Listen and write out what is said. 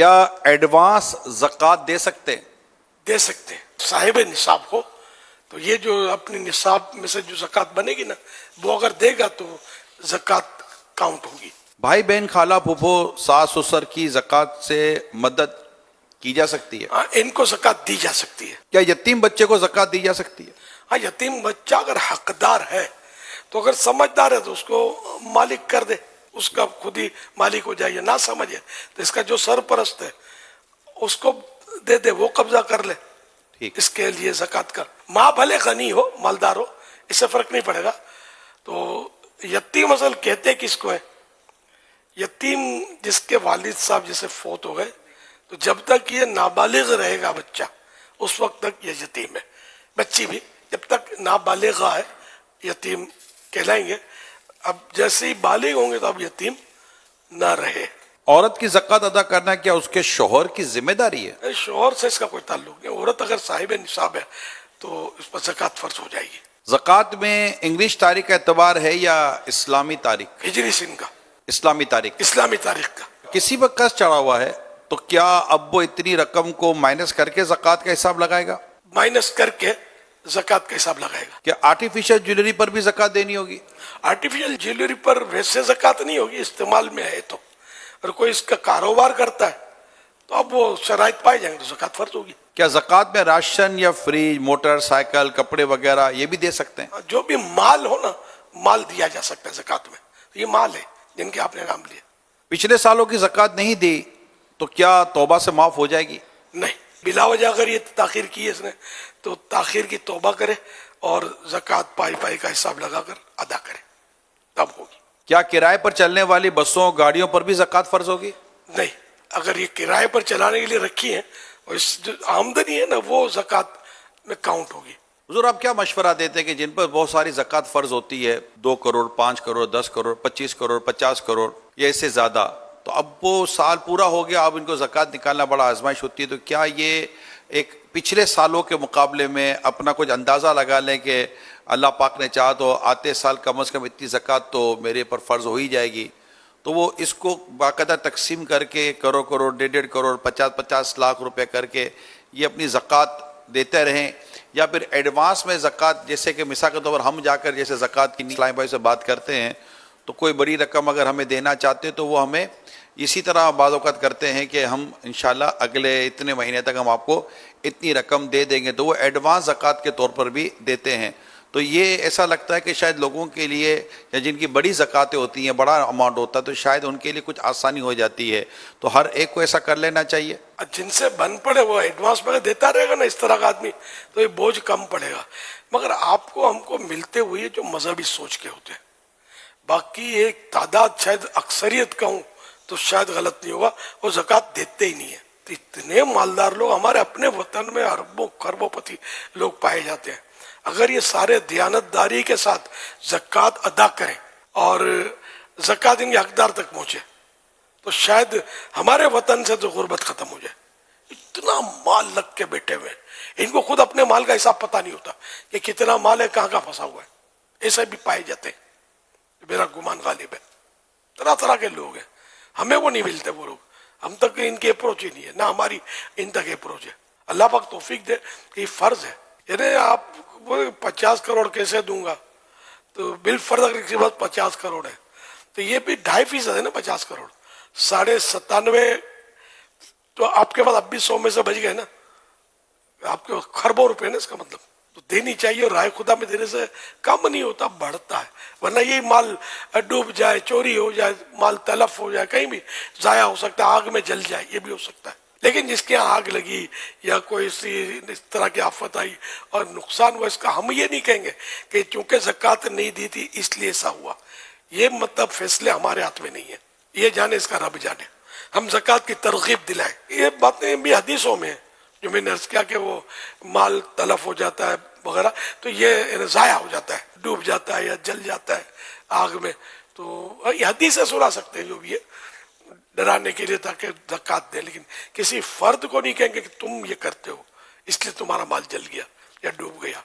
کیا ایڈوانس زکوٰۃ دے سکتے ہیں؟ دے سکتے ہیں صاحب نصاب ہو تو یہ جو اپنے نصاب میں سے جو زکوٰۃ بنے گی نا وہ اگر دے گا تو زکوٰۃ کاؤنٹ ہوگی. بھائی بہن خالہ پھوپھو ساس سسر کی زکوٰۃ سے مدد کی جا سکتی ہے؟ ہاں ان کو زکوٰۃ دی جا سکتی ہے. کیا یتیم بچے کو زکوٰۃ دی جا سکتی ہے؟ ہاں یتیم بچہ اگر حقدار ہے تو اگر سمجھدار ہے تو اس کو مالک کر دے, اس کا خود ہی مالک ہو جائے. نہ سمجھے تو اس کا جو سرپرست ہے اس کو دے دے, وہ قبضہ کر لے. ٹھیک. اس کے لیے زکوٰۃ کر. ماں بھلے غنی ہو مالدار ہو اس سے فرق نہیں پڑے گا. تو یتیم اصل کہتے کس کو ہے؟ یتیم جس کے والد صاحب جیسے فوت ہو گئے تو جب تک یہ نابالغ رہے گا بچہ اس وقت تک یہ یتیم ہے. بچی بھی جب تک نابالغہ ہے یتیم کہلائیں گے. اب جیسے ہی بالغ ہوں گے تو اب یتیم نہ رہے. عورت کی زکوٰۃ ادا کرنا کیا اس کے شوہر کی ذمہ داری ہے؟ شوہر سے اس کا کوئی تعلق نہیں. عورت اگر صاحب نصاب ہے تو اس پر زکوٰۃ فرض ہو جائے گی. زکوٰۃ میں انگلش تاریخ کا اعتبار ہے یا اسلامی تاریخ؟ ہجری سن کا, اسلامی تاریخ. اسلامی تاریخ کا. کسی پر قرض چڑھا ہوا ہے تو کیا اب وہ اتنی رقم کو مائنس کر کے زکوٰۃ کا حساب لگائے گا؟ مائنس کر کے زکوٰۃ کا حساب لگائے گا. کیا آرٹیفیشل جویلری پر بھی زکوٰۃ دینی ہوگی؟ آرٹیفیشل جیولری پر ویسے زکوٰۃ نہیں ہوگی, استعمال میں ہے تو. اور کوئی اس کا کاروبار کرتا ہے تو اب وہ شرائط پائے جائیں گے تو زکوٰۃ فرض ہوگی. کیا زکوٰۃ میں راشن یا فریج, موٹر سائیکل, کپڑے وغیرہ یہ بھی دے سکتے ہیں؟ جو بھی مال ہو نا مال دیا جا سکتا ہے زکوٰۃ میں. یہ مال ہے جن کے آپ نے نام لیا. پچھلے سالوں کی زکوٰۃ نہیں دی تو کیا توبہ سے معاف ہو جائے گی؟ نہیں, بلا وجہ اگر یہ تاخیر کی ہے اس نے تو تاخیر کی توبہ کرے اور زکوٰۃ پائی پائی کا حساب لگا کر ادا کرے تب ہوگی. کیا کرائے پر چلنے والی بسوں گاڑیوں پر بھی زکوٰۃ فرض ہوگی؟ نہیں, اگر یہ کرائے پر چلانے کے لیے رکھی ہیں اور اس جو آمدنی ہے نا وہ زکوٰۃ میں کاؤنٹ ہوگی. حضور آپ کیا مشورہ دیتے ہیں کہ جن پر بہت ساری زکوٰۃ فرض ہوتی ہے 2 کروڑ 5 کروڑ 10 کروڑ 25 کروڑ 50 کروڑ یا اس سے زیادہ, تو اب وہ سال پورا ہو گیا اب ان کو زکوٰۃ نکالنا بڑا آزمائش ہوتی ہے, تو کیا یہ ایک پچھلے سالوں کے مقابلے میں اپنا کچھ اندازہ لگا لیں کہ اللہ پاک نے چاہا تو آتے سال کم از کم اتنی زکوٰۃ تو میرے پر فرض ہو ہی جائے گی, تو وہ اس کو باقاعدہ تقسیم کر کے کروڑ 1.5 کروڑ 50 لاکھ روپے کر کے یہ اپنی زکوٰۃ دیتے رہیں, یا پھر ایڈوانس میں زکوٰۃ, جیسے کہ مثال کے طور پر ہم جا کر جیسے زکوٰۃ کی اسلام بھائی سے بات کرتے ہیں تو کوئی بڑی رقم اگر ہمیں دینا چاہتے ہیں تو وہ ہمیں اسی طرح بعض اوقات کرتے ہیں کہ ہم انشاءاللہ اگلے اتنے مہینے تک ہم آپ کو اتنی رقم دے دیں گے, تو وہ ایڈوانس زکوٰۃ کے طور پر بھی دیتے ہیں. تو یہ ایسا لگتا ہے کہ شاید لوگوں کے لیے یا جن کی بڑی زکوٰۃیں ہوتی ہیں, بڑا اماؤنٹ ہوتا ہے, تو شاید ان کے لیے کچھ آسانی ہو جاتی ہے, تو ہر ایک کو ایسا کر لینا چاہیے. جن سے بن پڑے وہ ایڈوانس میں دیتا رہے گا نا اس طرح کا آدمی تو یہ بوجھ کم پڑے گا. مگر آپ کو ہم کو ملتے ہوئے جو مذہبی سوچ کے ہوتے ہیں, باقی ایک تعداد شاید اکثریت کا ہوں تو شاید غلط نہیں ہوگا, وہ زکوٰۃ دیتے ہی نہیں ہے. تو اتنے مالدار لوگ ہمارے اپنے وطن میں اربوں کروڑوں پتی لوگ پائے جاتے ہیں. اگر یہ سارے دیانتداری کے ساتھ زکوٰۃ ادا کریں اور زکوٰۃ ان کے حقدار تک پہنچے تو شاید ہمارے وطن سے تو غربت ختم ہو جائے. اتنا مال لگ کے بیٹھے ہوئے ہیں, ان کو خود اپنے مال کا حساب پتہ نہیں ہوتا کہ کتنا مال ہے کہاں کہاں پھنسا ہوا ہے. ایسے بھی پائے جاتے ہیں, میرا گمان غالب ہے. طرح طرح کے لوگ ہیں, ہمیں وہ نہیں ملتے وہ لوگ, ہم تک ان کی اپروچ ہی نہیں ہے, نہ ہماری ان تک اپروچ ہے. اللہ پاک توفیق دے کہ یہ فرض ہے. یعنی آپ 50 کروڑ کیسے دوں گا, تو بالفرض اگر کسی بات 50 کروڑ ہے تو یہ بھی 2.5% ہے نا. 50 کروڑ 97.5 تو آپ کے پاس اب بھی 100 میں سے بچ گئے نا, آپ کے خربوں روپے نا, اس کا مطلب تو دینی چاہیے. اور رائے خدا میں دینے سے کم نہیں ہوتا, بڑھتا ہے. ورنہ یہی مال ڈوب جائے, چوری ہو جائے, مال تلف ہو جائے, کہیں بھی ضائع ہو سکتا ہے, آگ میں جل جائے, یہ بھی ہو سکتا ہے. لیکن جس کے یہاں آگ لگی یا کوئی اس طرح کی آفت آئی اور نقصان ہوا, اس کا ہم یہ نہیں کہیں گے کہ چونکہ زکوٰۃ نہیں دی تھی اس لیے ایسا ہوا. یہ مطلب فیصلے ہمارے ہاتھ میں نہیں ہے, یہ جانے اس کا رب جانے. ہم زکوٰۃ کی ترغیب دلائیں. یہ باتیں بھی حدیثوں میں ہیں جو میں نے عرض کیا کہ وہ مال تلف ہو جاتا ہے وغیرہ, تو یہ ضائع ہو جاتا ہے, ڈوب جاتا ہے یا جل جاتا ہے آگ میں. تو یہ حدیثیں سنا سکتے ہیں جو بھی ہے ڈرانے کے لیے تاکہ زکوٰۃ دیں, لیکن کسی فرد کو نہیں کہیں گے کہ تم یہ کرتے ہو اس لیے تمہارا مال جل گیا یا ڈوب گیا.